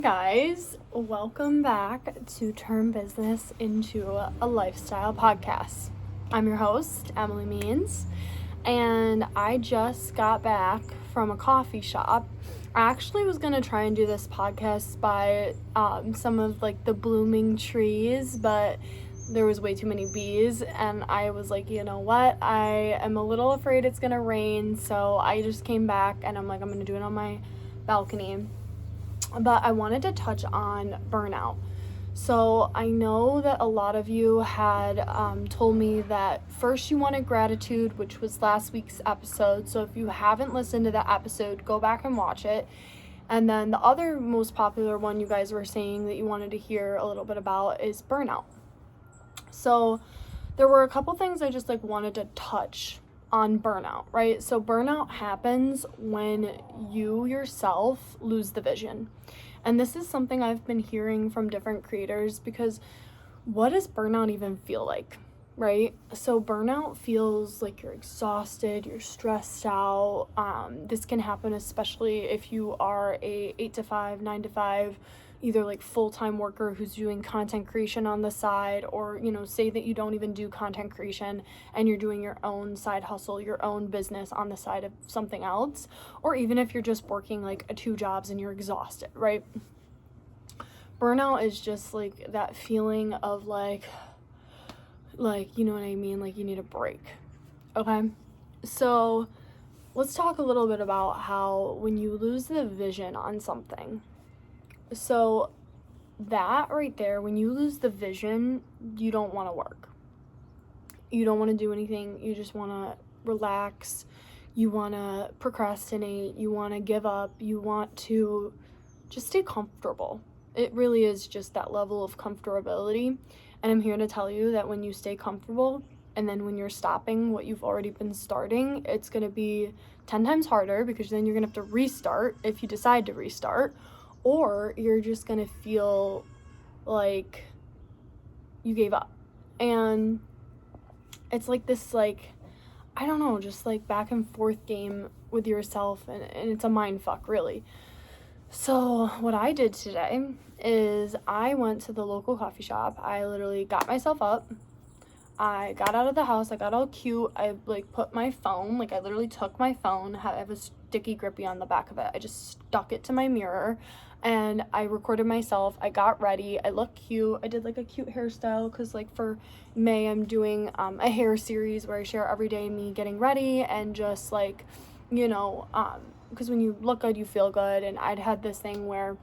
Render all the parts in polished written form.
Guys, welcome back to Turn Business into a Lifestyle podcast. I'm your host, Emily Means, and I just got back from a coffee shop. I actually was going to try and do this podcast by some of the blooming trees, but there was way too many bees, and I was like, you know what, I am a little afraid it's going to rain, so I just came back and I'm going to do it on my balcony. But I wanted to touch on burnout. So I know that a lot of you had told me that first you wanted gratitude, which was last week's episode. So if you haven't listened to that episode, go back and watch it. And then the other most popular one you guys were saying that you wanted to hear a little bit about is burnout. So there were a couple things I just wanted to touch on burnout, right? So burnout happens when you yourself lose the vision. And this is something I've been hearing from different creators, because what does burnout even feel like, right? So burnout feels like you're exhausted, you're stressed out. This can happen especially if you are a 8 to 5, 9 to 5, either full-time worker who's doing content creation on the side, or say that you don't even do content creation and you're doing your own side hustle, your own business on the side of something else, or even if you're just working 2 jobs and you're exhausted, right? Burnout is just that feeling of you know what I mean, you need a break. Okay, so let's talk a little bit about how when you lose the vision on something. So that right there, when you lose the vision, you don't want to work. You don't want to do anything. You just want to relax. You want to procrastinate. You want to give up. You want to just stay comfortable. It really is just that level of comfortability. And I'm here to tell you that when you stay comfortable, and then when you're stopping what you've already been starting, it's going to be 10 times harder, because then you're going to have to restart if you decide to restart. Or you're just going to feel like you gave up. And it's this, I don't know, just back and forth game with yourself. And it's a mind fuck, really. So what I did today is I went to the local coffee shop. I literally got myself up. I got out of the house. I got all cute. I put my phone, I literally took my phone. I have a sticky grippy on the back of it. I just stuck it to my mirror and I recorded myself. I got ready. I looked cute. I did a cute hairstyle because for May I'm doing a hair series where I share every day me getting ready and just because when you look good, you feel good. And I'd had this thing where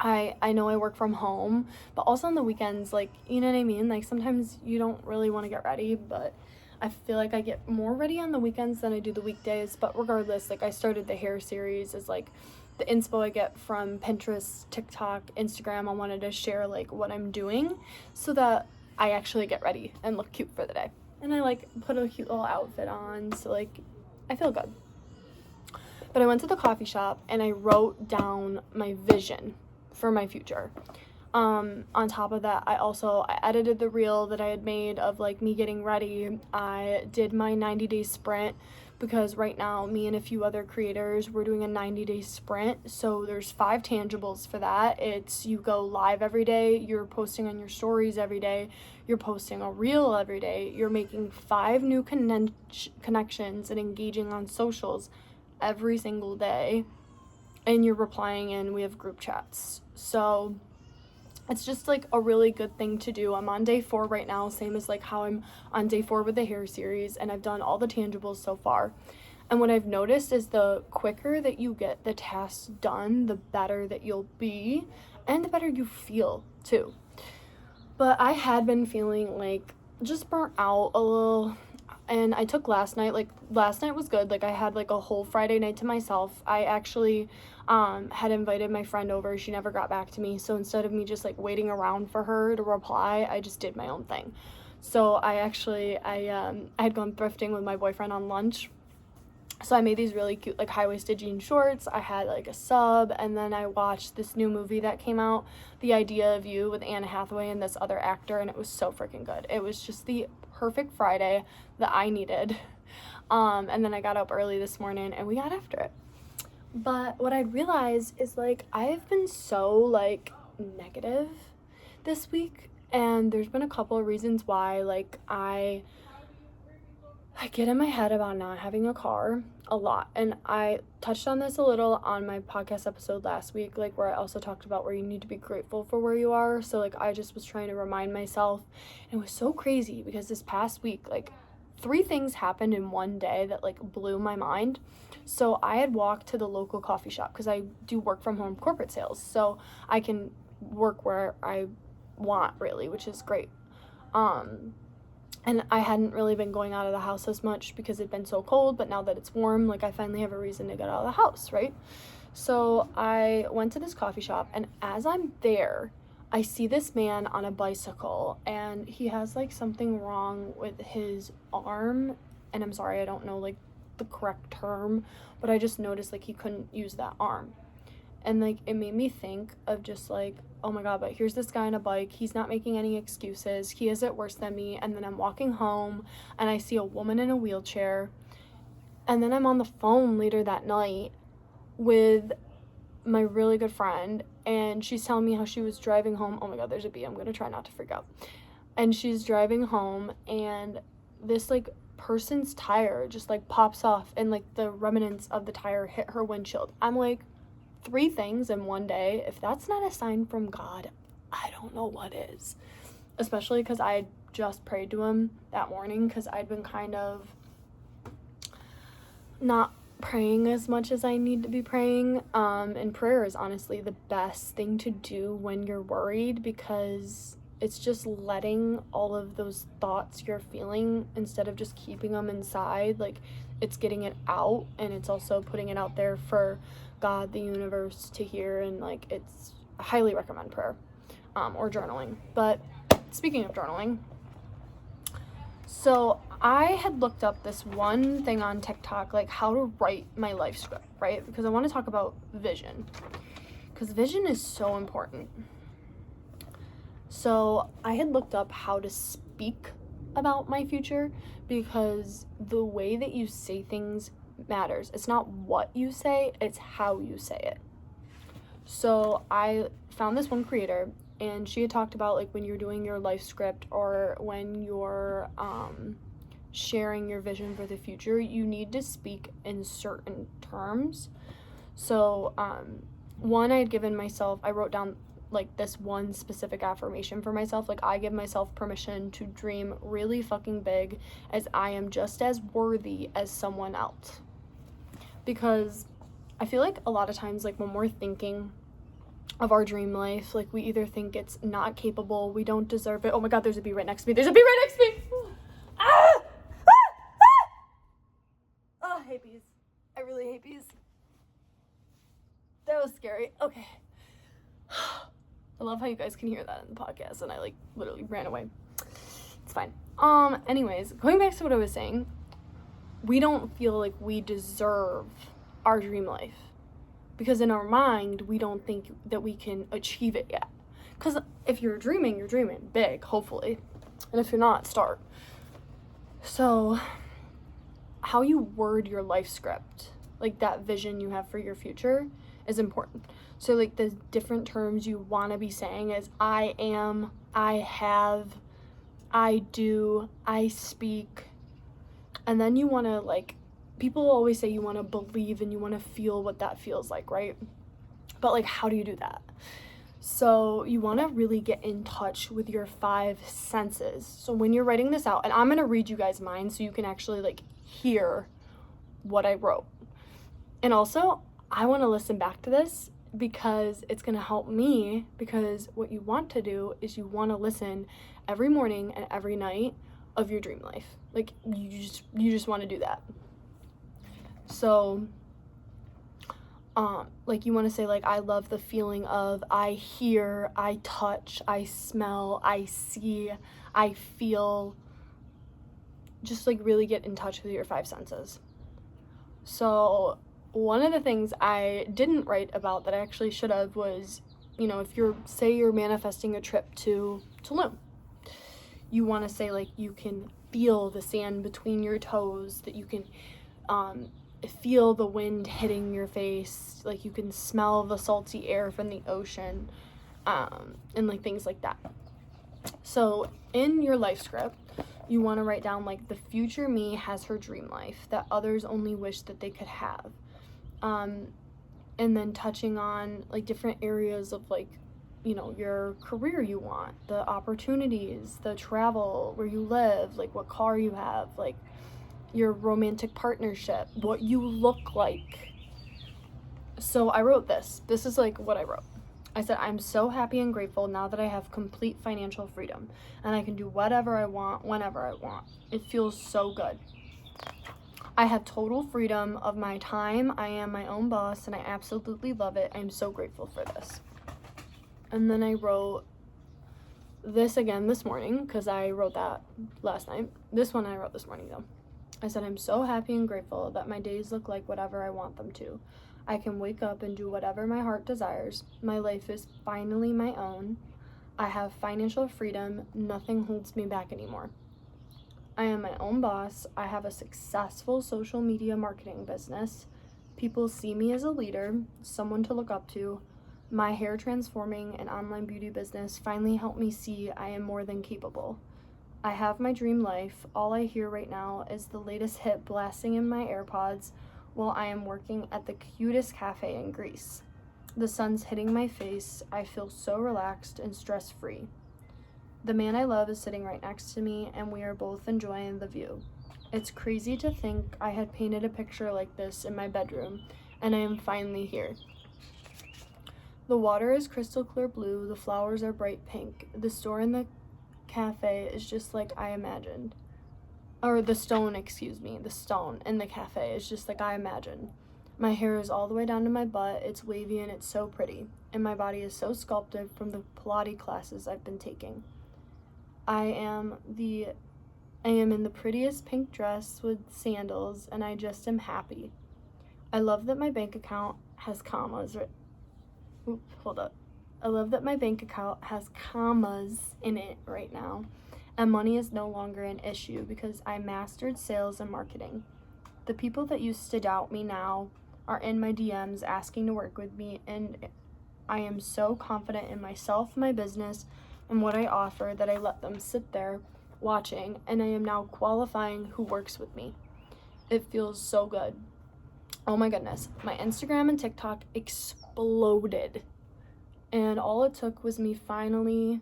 I know I work from home, but also on the weekends, you know what I mean? Sometimes you don't really want to get ready, but I feel like I get more ready on the weekends than I do the weekdays. But regardless, I started the hair series as the inspo I get from Pinterest, TikTok, Instagram. I wanted to share what I'm doing so that I actually get ready and look cute for the day. And I put a cute little outfit on, so I feel good. But I went to the coffee shop and I wrote down my vision for my future. On top of that, I edited the reel that I had made of me getting ready. I did my 90-day sprint, because right now me and a few other creators, we're doing a 90-day sprint. So there's 5 tangibles for that. It's you go live every day, you're posting on your stories every day, you're posting a reel every day, you're making 5 new connections and engaging on socials every single day, and you're replying, and we have group chats. So it's just a really good thing to do. I'm on day 4 right now, same as how I'm on day 4 with the hair series, and I've done all the tangibles so far. And what I've noticed is the quicker that you get the tasks done, the better that you'll be, and the better you feel too. But I had been feeling just burnt out a little. And I took last night. Last night was good. I had a whole Friday night to myself. I actually had invited my friend over. She never got back to me. So instead of me just waiting around for her to reply, I just did my own thing. So I had gone thrifting with my boyfriend on lunch. So I made these really cute high-waisted jean shorts. I had a sub, and then I watched this new movie that came out, The Idea of You, with Anne Hathaway and this other actor, and it was so freaking good. It was just the perfect Friday that I needed. And then I got up early this morning and we got after it. But what I realized is, like, I've been so, like, negative this week, and there's been a couple of reasons why. Like, I get in my head about not having a car a lot, and I touched on this a little on my podcast episode last week, like, where I also talked about where you need to be grateful for where you are. So, like, I just was trying to remind myself, and it was so crazy because this past week, like, 3 things happened in one day that, like, blew my mind. So I had walked to the local coffee shop because I do work from home corporate sales, so I can work where I want, really, which is great. And I hadn't really been going out of the house as much because it'd been so cold, but now that it's warm, like, I finally have a reason to get out of the house, right? So I went to this coffee shop, and as I'm there, I see this man on a bicycle, and he has, like, something wrong with his arm, and I'm sorry, I don't know, like, the correct term, but I just noticed, like, he couldn't use that arm. And, like, it made me think of just, like, oh my god, but here's this guy on a bike, he's not making any excuses, he has it worse than me. And then I'm walking home, and I see a woman in a wheelchair, and then I'm on the phone later that night with my really good friend, and she's telling me how she was driving home. Oh my god, there's a bee, I'm gonna try not to freak out. And she's driving home, and this, like, person's tire just, like, pops off, and, like, the remnants of the tire hit her windshield. I'm like, 3 things in one day. If that's not a sign from God, I don't know what is. Especially because I just prayed to him that morning, because I'd been kind of not praying as much as I need to be praying. And prayer is honestly the best thing to do when you're worried, because it's just letting all of those thoughts you're feeling, instead of just keeping them inside, like, it's getting it out, and it's also putting it out there for God, the universe, to hear. And, like, I highly recommend prayer, or journaling. But speaking of journaling, so I had looked up this one thing on TikTok, like, how to write my life script, right? Because I want to talk about vision, because vision is so important. So I had looked up how to speak about my future, because the way that you say things matters. It's not what you say, it's how you say it. So I found this one creator, and she had talked about, like, when you're doing your life script, or when you're sharing your vision for the future, you need to speak in certain terms. So one, I wrote down, like, this one specific affirmation for myself. Like, I give myself permission to dream really fucking big, as I am just as worthy as someone else. Because I feel like a lot of times, like, when we're thinking of our dream life, like, we either think it's not capable, we don't deserve it. Oh my god, there's a bee right next to me. Ah! Oh, I hate bees. I really hate bees. That was scary. Okay. I love how you guys can hear that in the podcast, and I, like, literally ran away. It's fine. Anyways, going back to what I was saying, we don't feel like we deserve our dream life, because in our mind, we don't think that we can achieve it yet. Because if you're dreaming big, hopefully. And if you're not, start. So how you word your life script, like, that vision you have for your future, is important. So, like, the different terms you want to be saying is I am, I have, I do, I speak. And then you want to, like, people always say you want to believe and you want to feel what that feels like, right? But, like, how do you do that? So you want to really get in touch with your 5 senses. So when you're writing this out, and I'm going to read you guys mine so you can actually, like, hear what I wrote. And also, I want to listen back to this, because it's going to help me, because what you want to do is you want to listen every morning and every night of your dream life. Like, you just want to do that. So like, you want to say, like, I love the feeling of I hear, I touch, I smell, I see, I feel. Just, like, really get in touch with your 5 senses. So one of the things I didn't write about that I actually should have was, you know, if you're manifesting a trip to Tulum, you want to say, like, you can feel the sand between your toes, that you can feel the wind hitting your face, like you can smell the salty air from the ocean, and like things like that. So in your life script, you want to write down like the future me has her dream life that others only wish that they could have, and then touching on like different areas of like, you know, your career you want, the opportunities, the travel, where you live, like what car you have, like your romantic partnership, what you look like. So I wrote this. This is like what I wrote. I said, I'm so happy and grateful now that I have complete financial freedom and I can do whatever I want whenever I want. It feels so good. I have total freedom of my time. I am my own boss and I absolutely love it. I'm so grateful for this. And then I wrote this again this morning because I wrote that last night. This one I wrote this morning though. I said, I'm so happy and grateful that my days look like whatever I want them to. I can wake up and do whatever my heart desires. My life is finally my own. I have financial freedom. Nothing holds me back anymore. I am my own boss. I have a successful social media marketing business. People see me as a leader, someone to look up to. My hair transforming and online beauty business finally helped me see I am more than capable. I have my dream life. All I hear right now is the latest hit blasting in my AirPods while I am working at the cutest cafe in Greece. The sun's hitting my face. I feel so relaxed and stress-free. The man I love is sitting right next to me, and we are both enjoying the view. It's crazy to think I had painted a picture like this in my bedroom, and I am finally here. The water is crystal clear blue. The flowers are bright pink. The store in the cafe is just like I imagined. Or the stone in the cafe is just like I imagined. My hair is all the way down to my butt. It's wavy and it's so pretty. And my body is so sculpted from the Pilates classes I've been taking. I am in the prettiest pink dress with sandals, and I just am happy. I love that my bank account has commas. I love that my bank account has commas in it right now. And money is no longer an issue because I mastered sales and marketing. The people that used to doubt me now are in my DMs asking to work with me, and I am so confident in myself, my business, and what I offer that I let them sit there watching, and I am now qualifying who works with me. It feels so good. Oh my goodness. My Instagram and TikTok exploded. And all it took was me finally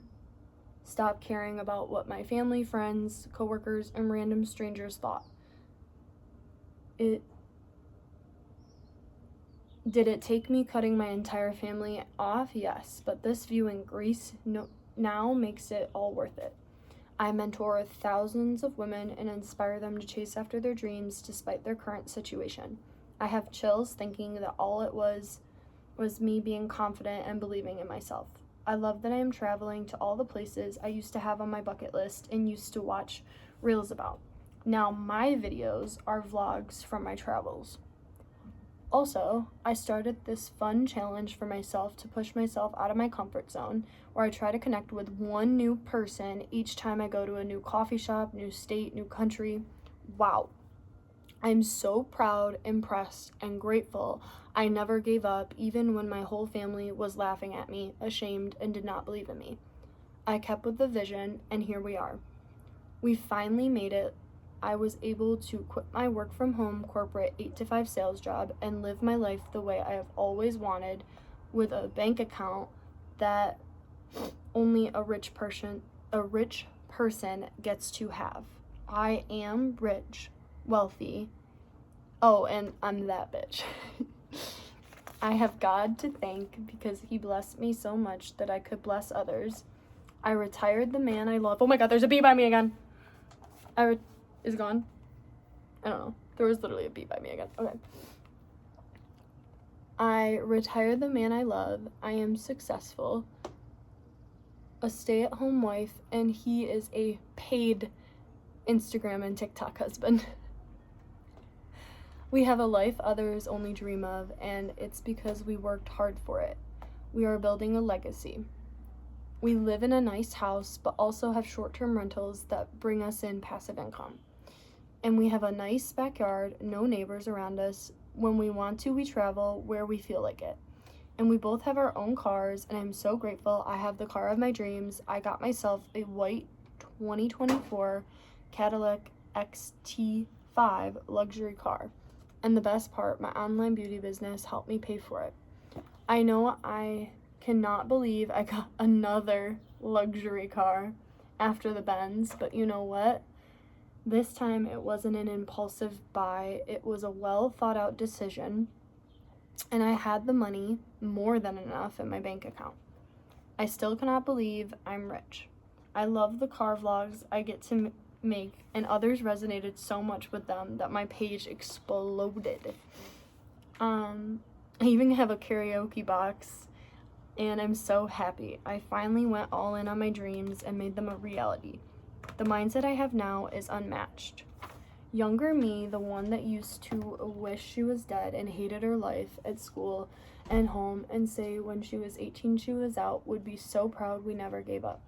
stop caring about what my family, friends, coworkers, and random strangers thought. Did it take me cutting my entire family off? Yes, but this view in Greece now makes it all worth it. I mentor thousands of women and inspire them to chase after their dreams despite their current situation. I have chills thinking that all it was me being confident and believing in myself. I love that I am traveling to all the places I used to have on my bucket list and used to watch reels about. Now my videos are vlogs from my travels. Also, I started this fun challenge for myself to push myself out of my comfort zone, where I try to connect with one new person each time I go to a new coffee shop, new state, new country. Wow. I'm so proud, impressed, and grateful I never gave up, even when my whole family was laughing at me, ashamed, and did not believe in me. I kept with the vision, and here we are. We finally made it. I was able to quit my work from home corporate 8-to-5 sales job and live my life the way I have always wanted, with a bank account that only a rich person gets to have. I am rich, wealthy. Oh, and I'm that bitch. I have God to thank because he blessed me so much that I could bless others. I retired the man I love. Oh my God, there's a bee by me again. Is it gone? I don't know. There was literally a bee by me again. Okay. I retired the man I love. I am successful, a stay-at-home wife, and he is a paid Instagram and TikTok husband. We have a life others only dream of, and it's because we worked hard for it. We are building a legacy. We live in a nice house, but also have short-term rentals that bring us in passive income. And we have a nice backyard, no neighbors around us. When we want to, we travel where we feel like it. And we both have our own cars, and I'm so grateful I have the car of my dreams. I got myself a white 2024 Cadillac XT5 luxury car. And the best part, my online beauty business helped me pay for it. I know I cannot believe I got another luxury car after the Benz, but you know what? This time it wasn't an impulsive buy, it was a well thought out decision, and I had the money, more than enough, in my bank account. I still cannot believe I'm rich. I love the car vlogs I get to make, and others resonated so much with them that my page exploded. I even have a karaoke box, and I'm so happy. I finally went all in on my dreams and made them a reality. The mindset I have now is unmatched. Younger me, the one that used to wish she was dead and hated her life at school and home and say when she was 18 she was out, would be so proud we never gave up.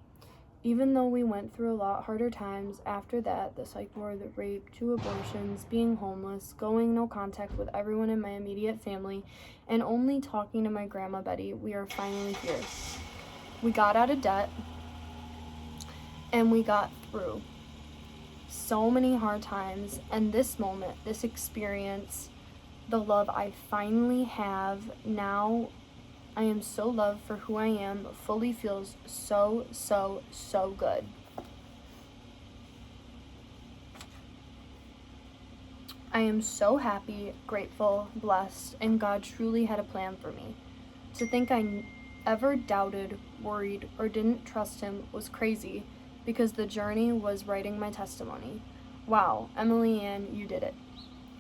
Even though we went through a lot harder times after that, the psych ward, the rape, 2 abortions, being homeless, going no contact with everyone in my immediate family, and only talking to my grandma Betty, we are finally here. We got out of debt, and we got through so many hard times, and this moment, this experience, the love I finally have now, I am so loved for who I am, fully feels so good. I am so happy, grateful, blessed, and God truly had a plan for me. To think I ever doubted, worried, or didn't trust him was crazy, because the journey was writing my testimony. Wow, Emily Ann, you did it.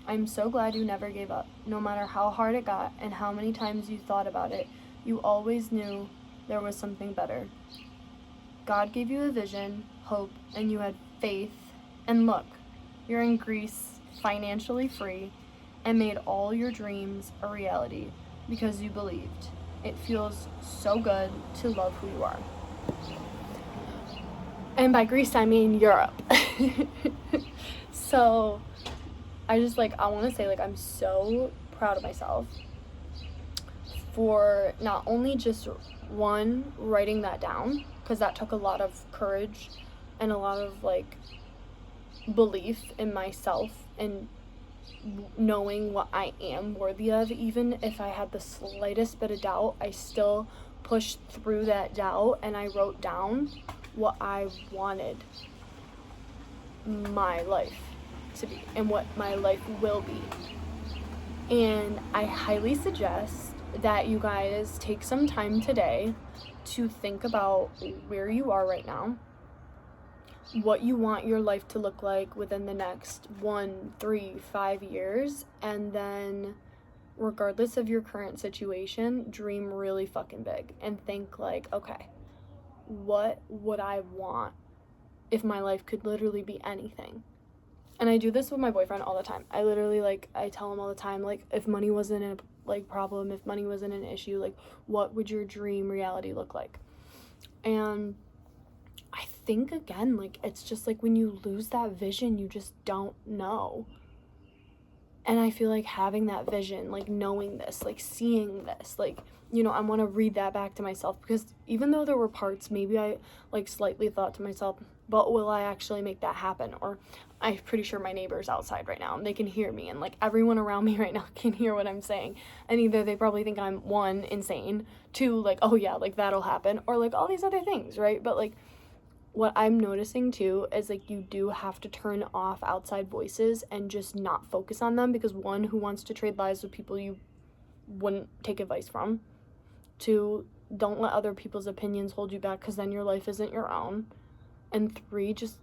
I'm so glad you never gave up. No matter how hard it got and how many times you thought about it, you always knew there was something better. God gave you a vision, hope, and you had faith. And look, you're in Greece, financially free, and made all your dreams a reality because you believed. It feels so good to love who you are. And by Greece, I mean Europe. So I want to say, I'm so proud of myself for not only just writing that down, because that took a lot of courage and a lot of belief in myself and knowing what I am worthy of. Even if I had the slightest bit of doubt, I still pushed through that doubt and I wrote down what I wanted my life to be and what my life will be. And I highly suggest that you guys take some time today to think about where you are right now, what you want your life to look like within the next 1, 3, 5 years, and then regardless of your current situation, dream really fucking big and think okay, what would I want if my life could literally be anything? And I do this with my boyfriend all the time. I literally I tell him all the time, if money wasn't a problem, if money wasn't an issue, what would your dream reality look like? And I think again, it's just when you lose that vision, you just don't know. And I feel having that vision, knowing this, seeing this, I want to read that back to myself, because even though there were parts, maybe I slightly thought to myself, but will I actually make that happen? Or I'm pretty sure my neighbor's outside right now and they can hear me, and everyone around me right now can hear what I'm saying. And either they probably think I'm 1, insane, 2, oh yeah, that'll happen, or all these other things, right? But what I'm noticing too is you do have to turn off outside voices and just not focus on them, because 1, who wants to trade lives with people you wouldn't take advice from? 2, don't let other people's opinions hold you back, because then your life isn't your own. And 3, just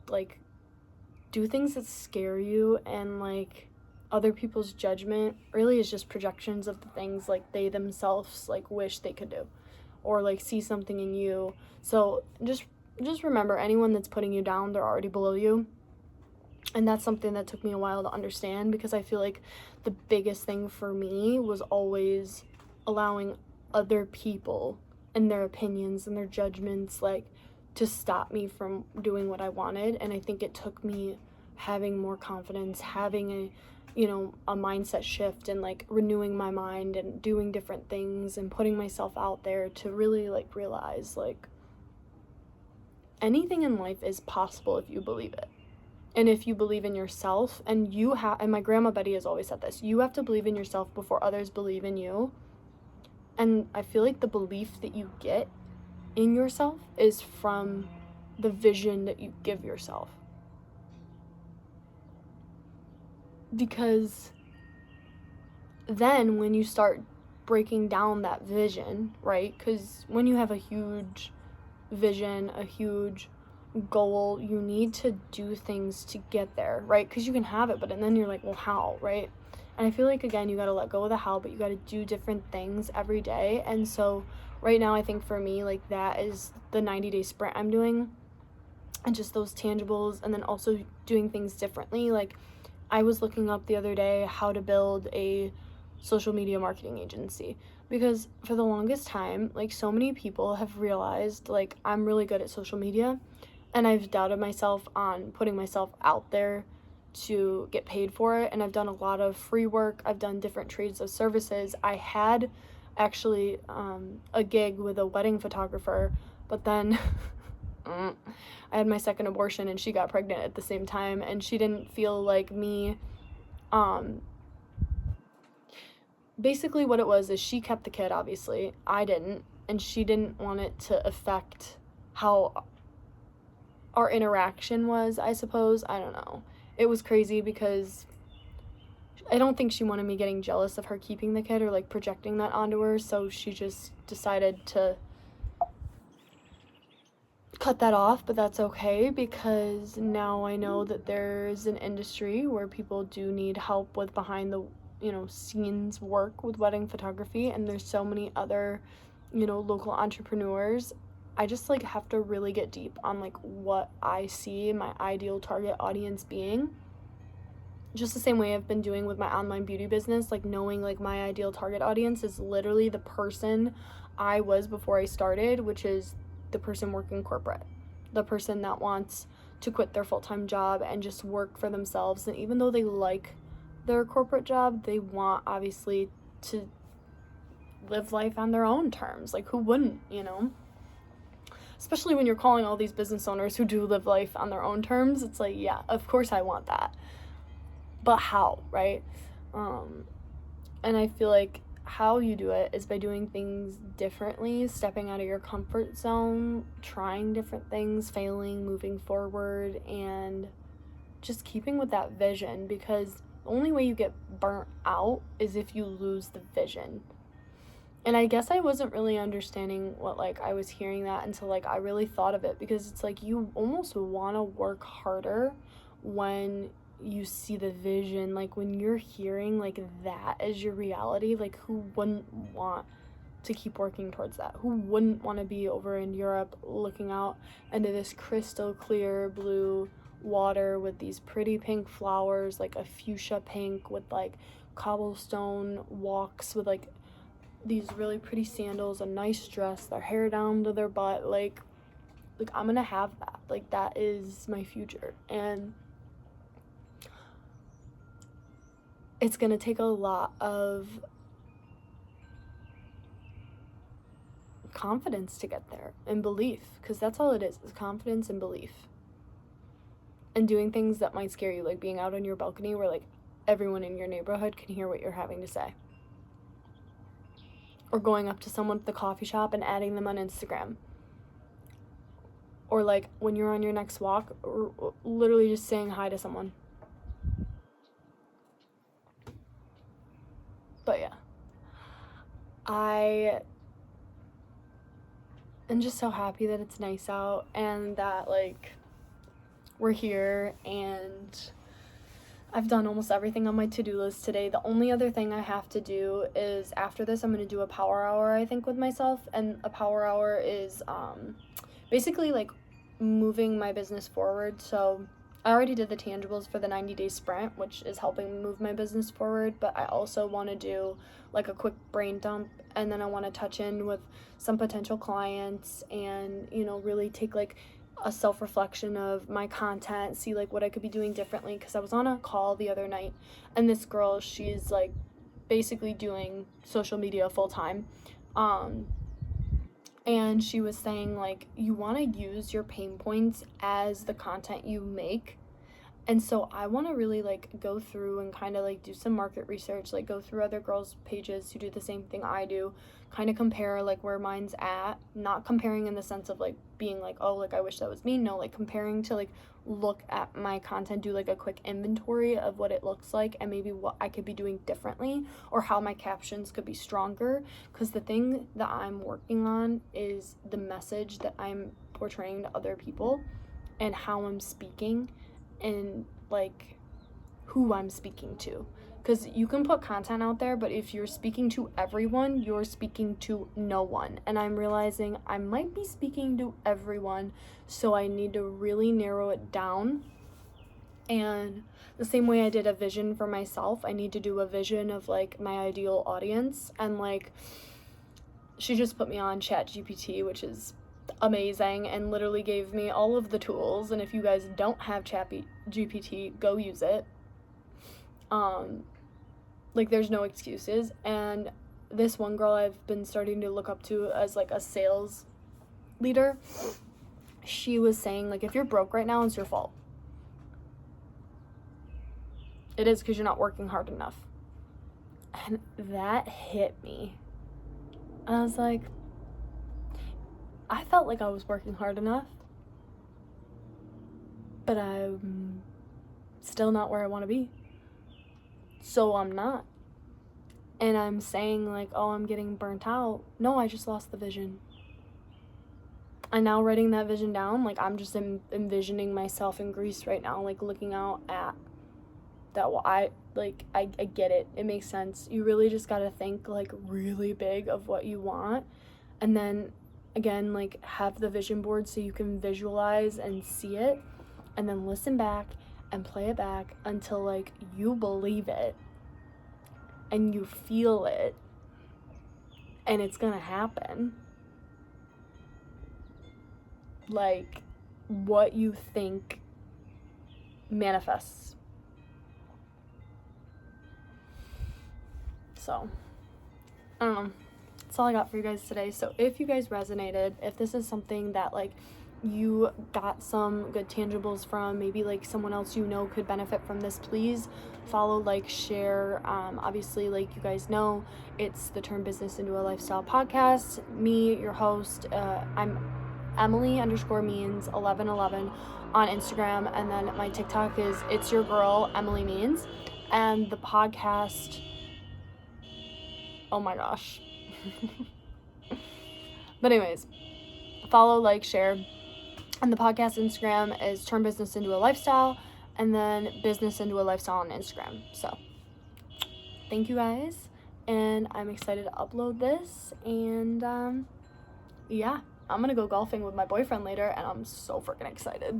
do things that scare you, and other people's judgment really is just projections of the things they themselves wish they could do, or see something in you. So just remember, anyone that's putting you down, they're already below you. And that's something that took me a while to understand, because I feel the biggest thing for me was always allowing other people and their opinions and their judgments to stop me from doing what I wanted. And I think it took me having more confidence, having a mindset shift, and like renewing my mind and doing different things and putting myself out there to really like realize like anything in life is possible if you believe it. And if you believe in yourself, and and my grandma Betty has always said this, you have to believe in yourself before others believe in you. And I feel like the belief that you get in yourself is from the vision that you give yourself. Because then when you start breaking down that vision, right? Because when you have a huge vision, a huge goal, you need to do things to get there, right? Because you can have it, but then you're like, well, how, right? And I feel like, again, you got to let go of the how, but you got to do different things every day. And so right now, I think for me, like, that is the 90-day sprint I'm doing, and just those tangibles, and then also doing things differently. Like, I was looking up the other day how to build a social media marketing agency, because for the longest time, like, so many people have realized, like, I'm really good at social media, and I've doubted myself on putting myself out there to get paid for it. And I've done a lot of free work. I've done different trades of services. I had actually a gig with a wedding photographer, but then I had my second abortion and she got pregnant at the same time, and she didn't feel like me. Basically what it was is she kept the kid, obviously. I didn't, and she didn't want it to affect how our interaction was, I suppose. I don't know. It was crazy because I don't think she wanted me getting jealous of her keeping the kid or like projecting that onto her, so she just decided to cut that off. But that's okay, because now I know that there's an industry where people do need help with behind the scenes work with wedding photography, and there's so many other local entrepreneurs. I just like have to really get deep on like what I see my ideal target audience being, just the same way I've been doing with my online beauty business, like knowing like my ideal target audience is literally the person I was before I started, which is the person working corporate, the person that wants to quit their full-time job and just work for themselves. And even though they like their corporate job, they want obviously to live life on their own terms. Like, who wouldn't, especially when you're calling all these business owners who do live life on their own terms. It's like, yeah, of course I want that, but how, right? And I feel like how you do it is by doing things differently, stepping out of your comfort zone, trying different things, failing, moving forward, and just keeping with that vision, because the only way you get burnt out is if you lose the vision. And I guess I wasn't really understanding what, like, I was hearing that until, like, I really thought of it, because it's like you almost want to work harder when you see the vision. Like, when you're hearing, like, that as your reality, like, who wouldn't want to keep working towards that? Who wouldn't want to be over in Europe looking out into this crystal clear blue water with these pretty pink flowers, like a fuchsia pink with, like, cobblestone walks with, like, these really pretty sandals, a nice dress, their hair down to their butt, like I'm gonna have that. Like, that is my future, and it's gonna take a lot of confidence to get there, and belief, because that's all it is confidence and belief, and doing things that might scare you, like being out on your balcony where like everyone in your neighborhood can hear what you're having to say, or going up to someone at the coffee shop and adding them on Instagram, or like when you're on your next walk, or literally just saying hi to someone. But yeah, I am just so happy that it's nice out and that like we're here, and I've done almost everything on my to-do list today. The only other thing I have to do is after this, I'm going to do a power hour, I think, with myself. And a power hour is basically like moving my business forward. So I already did the tangibles for the 90-day sprint, which is helping move my business forward. But I also want to do like a quick brain dump. And then I want to touch in with some potential clients and, really take like a self-reflection of my content, see like what I could be doing differently, because I was on a call the other night and this girl, she's like basically doing social media full-time, and she was saying like you want to use your pain points as the content you make. And so I want to really like go through and kind of like do some market research, like go through other girls' pages who do the same thing I do, kind of compare like where mine's at, not comparing in the sense of like being like, oh, like I wish that was me. No, like comparing to like look at my content, do like a quick inventory of what it looks like and maybe what I could be doing differently or how my captions could be stronger. Because the thing that I'm working on is the message that I'm portraying to other people and how I'm speaking and like who I'm speaking to, because you can put content out there, but if you're speaking to everyone, you're speaking to no one. And I'm realizing I might be speaking to everyone, so I need to really narrow it down. And the same way I did a vision for myself, I need to do a vision of like my ideal audience. And like she just put me on ChatGPT, which is amazing, and literally gave me all of the tools. And if you guys don't have ChatGPT, go use it. Like there's no excuses. And this one girl I've been starting to look up to as like a sales leader, she was saying like if you're broke right now, it's your fault. It is, because you're not working hard enough. And that hit me. I was like, I felt like I was working hard enough, but I'm still not where I want to be. So I'm not. And I'm saying like, oh, I'm getting burnt out. No, I just lost the vision. And now writing that vision down, like I'm just envisioning myself in Greece right now, like looking out at that. I get it. It makes sense. You really just got to think like really big of what you want. And then again, like have the vision board so you can visualize and see it, and then listen back and play it back until like you believe it and you feel it, and it's gonna happen. Like what you think manifests. So I don't know. That's all I got for you guys today. So if you guys resonated, if this is something that like you got some good tangibles from, maybe like someone else you know could benefit from this, please follow, like, share. Obviously, like you guys know, it's the Turn Business into a Lifestyle podcast. Me, your host, I'm Emily_Means 1111 on Instagram, and then my TikTok is It's Your Girl Emily Means, and the podcast, oh my gosh. But anyways, follow, like, share. And the podcast Instagram is Turn Business into a Lifestyle, and then Business into a Lifestyle on Instagram. So thank you guys, and I'm excited to upload this. And yeah, I'm gonna go golfing with my boyfriend later, and I'm so freaking excited.